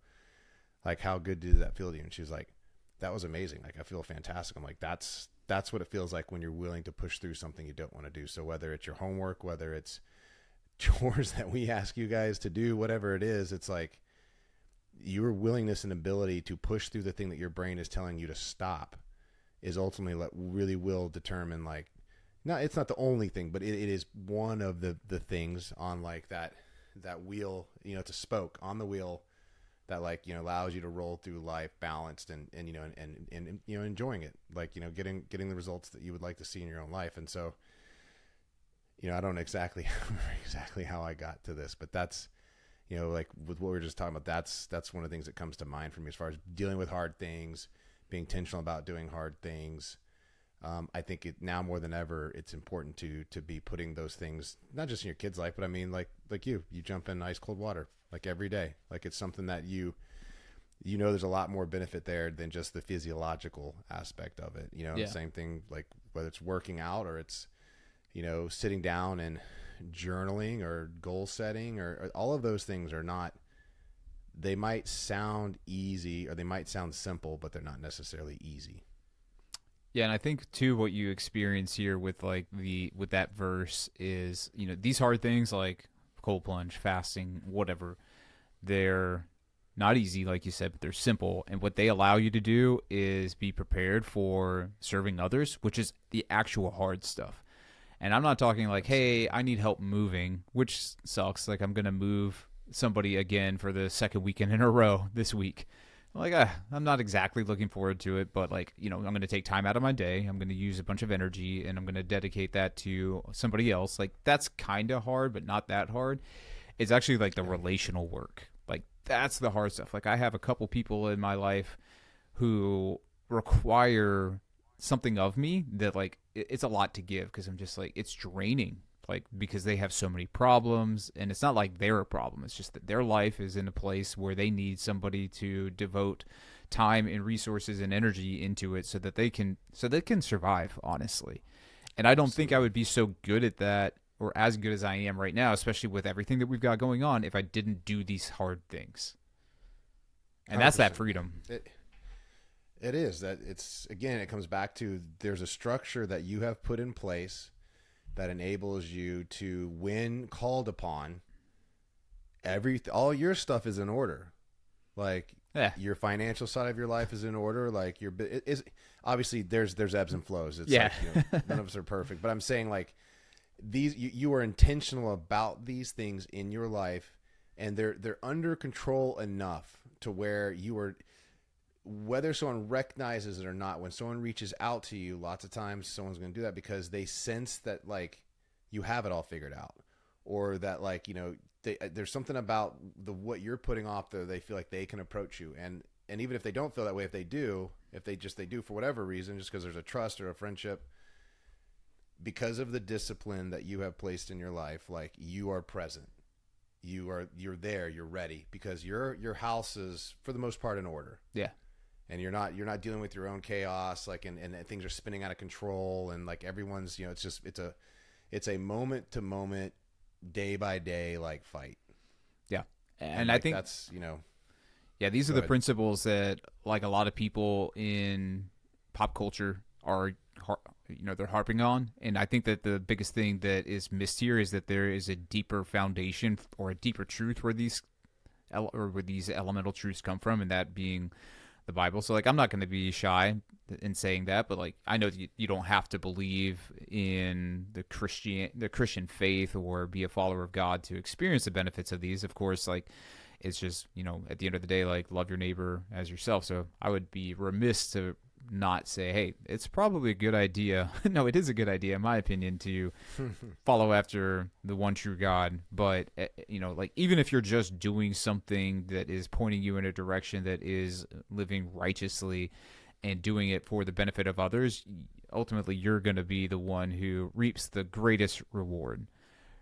Like, how good did that feel to you? And she was like, that was amazing. Like, I feel fantastic. I'm like, that's what it feels like when you're willing to push through something you don't want to do. So whether it's your homework, whether it's chores that we ask you guys to do, whatever it is, it's like your willingness and ability to push through the thing that your brain is telling you to stop is ultimately what really will determine, like, it's not the only thing, but it is one of the things on like that wheel, it's a spoke on the wheel that like, allows you to roll through life balanced and enjoying it, like, getting the results that you would like to see in your own life. And so, I don't exactly how I got to this, but that's, like with what we were just talking about, that's one of the things that comes to mind for me as far as dealing with hard things, being intentional about doing hard things. I think now more than ever, it's important to be putting those things, not just in your kid's life, but I mean, like you jump in ice cold water, like every day. Like it's something that you there's a lot more benefit there than just the physiological aspect of it. Yeah. Same thing, like whether it's working out or it's, sitting down and journaling or goal setting, or all of those things are not, they might sound easy or they might sound simple, but they're not necessarily easy. Yeah, and I think too what you experience here with with that verse is, these hard things like cold plunge, fasting, whatever, they're not easy, like you said, but they're simple. And what they allow you to do is be prepared for serving others, which is the actual hard stuff. And I'm not talking like, hey, I need help moving, which sucks. Like I'm going to move somebody again for the second weekend in a row this week. Like, I'm not exactly looking forward to it, but like, I'm going to take time out of my day. I'm going to use a bunch of energy and I'm going to dedicate that to somebody else. Like that's kind of hard, but not that hard. It's actually like the relational work. Like that's the hard stuff. Like I have a couple people in my life who require something of me that like it's a lot to give, because I'm just like, it's draining, like because they have so many problems, and it's not like they're a problem, it's just that their life is in a place where they need somebody to devote time and resources and energy into it so that they can survive, honestly. And I don't think I would be so good at that, or as good as I am right now, especially with everything that we've got going on, if I didn't do these hard things. And that's that freedom. It is that it comes back to, there's a structure that you have put in place that enables you to, when called upon, all your stuff is in order. Like your financial side of your life is in order. Like obviously there's ebbs and flows. It's like, none of us are perfect, but I'm saying like you are intentional about these things in your life, and they're under control enough to where you are, whether someone recognizes it or not, when someone reaches out to you, lots of times someone's going to do that because they sense that like you have it all figured out, or that like, there's something about what you're putting off that they feel like they can approach you. And even if they don't feel that way, if they do for whatever reason, just because there's a trust or a friendship, because of the discipline that you have placed in your life, like you are present, you're there, you're ready, because your house is for the most part in order. Yeah. And you're not dealing with your own chaos, like, and things are spinning out of control, and like everyone's, it's a moment to moment, day by day, like fight. Yeah. And like, I think that's, yeah, these are the principles that like a lot of people in pop culture are, they're harping on. And I think that the biggest thing that is missed here is that there is a deeper foundation or a deeper truth where these elemental truths come from, and that being the Bible. So like, I'm not going to be shy in saying that, but like, I know that you don't have to believe in the Christian faith or be a follower of God to experience the benefits of these. Of course, like it's just, at the end of the day, like love your neighbor as yourself. So I would be remiss to not say, hey, it's probably a good idea. No, it is a good idea, in my opinion, to follow after the one true God. But, like even if you're just doing something that is pointing you in a direction that is living righteously and doing it for the benefit of others, ultimately you're going to be the one who reaps the greatest reward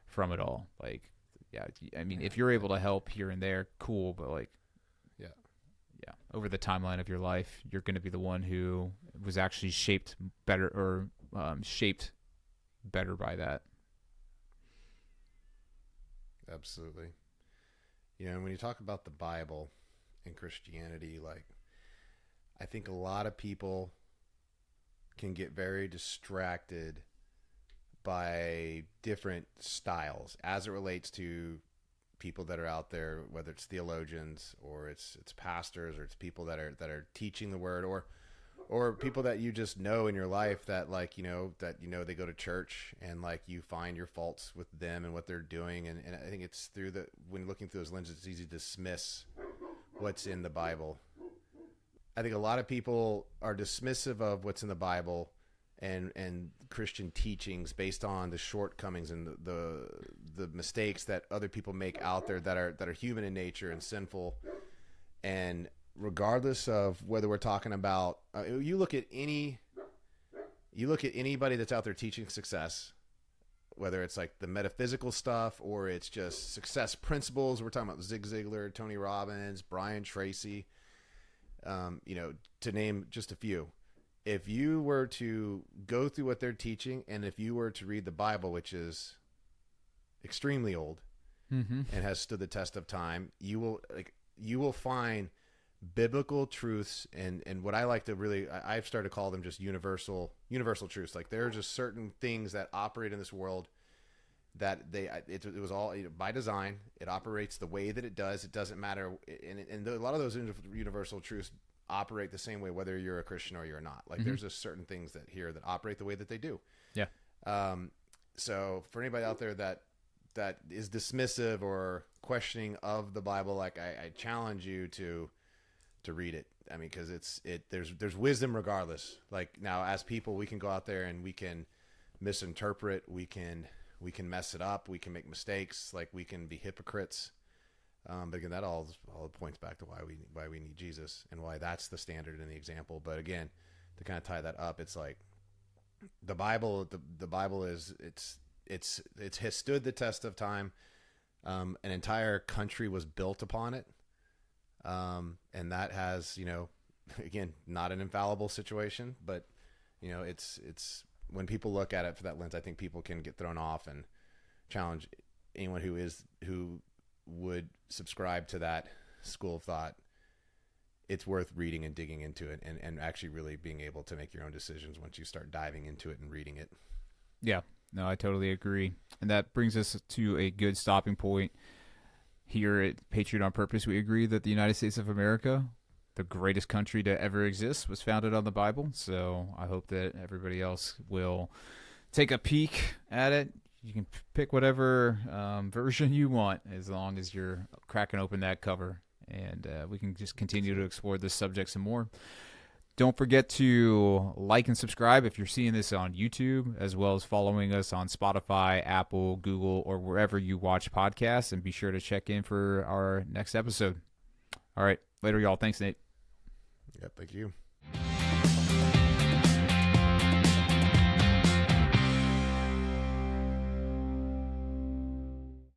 from it all. Like, yeah, I mean, if you're able to help here and there, cool. But like, yeah, over the timeline of your life, you're going to be the one who was actually shaped better, or shaped better by that. Absolutely. And when you talk about the Bible and Christianity, like, I think a lot of people can get very distracted by different styles as it relates to people that are out there, whether it's theologians or it's pastors, or it's people that are teaching the word, or people that you just know in your life that like, they go to church, and like you find your faults with them and what they're doing. And I think it's when looking through those lenses, it's easy to dismiss what's in the Bible. I think a lot of people are dismissive of what's in the Bible and Christian teachings based on the shortcomings and the mistakes that other people make out there that are human in nature and sinful. And regardless of whether we're talking about, you look at anybody that's out there teaching success, whether it's like the metaphysical stuff or it's just success principles. We're talking about Zig Ziglar, Tony Robbins, Brian Tracy. To name just a few. If you were to go through what they're teaching, and if you were to read the Bible, which is extremely old and has stood the test of time, you will find biblical truths and what I like to really, I've started to call them just universal truths. Like there are just certain things that operate in this world that it was all by design. It operates the way that it does. It doesn't matter, and a lot of those universal truths operate the same way whether you're a Christian or you're not. Like there's just certain things that operate the way that they do. Yeah. So for anybody out there that is dismissive or questioning of the Bible, like I challenge you to read it. I mean, because there's wisdom regardless. Like now, as people, we can go out there and we can misinterpret. We can mess it up. We can make mistakes. Like we can be hypocrites. But again, that all points back to why we need Jesus and why that's the standard and the example. But again, to kind of tie that up, it's like the Bible. The Bible is it has stood the test of time. An entire country was built upon it. And that has, again, not an infallible situation, but it's when people look at it for that lens, I think people can get thrown off and challenge anyone who would subscribe to that school of thought. It's worth reading and digging into it and actually really being able to make your own decisions once you start diving into it and reading it. Yeah, no, I totally agree. And that brings us to a good stopping point. Here at Patriot on Purpose, we agree that the United States of America, the greatest country to ever exist, was founded on the Bible. So I hope that everybody else will take a peek at it. You can pick whatever version you want as long as you're cracking open that cover. And we can just continue to explore this subject some more. Don't forget to like and subscribe if you're seeing this on YouTube, as well as following us on Spotify, Apple, Google, or wherever you watch podcasts. And be sure to check in for our next episode. All right. Later, y'all. Thanks, Nate. Yep. Thank you.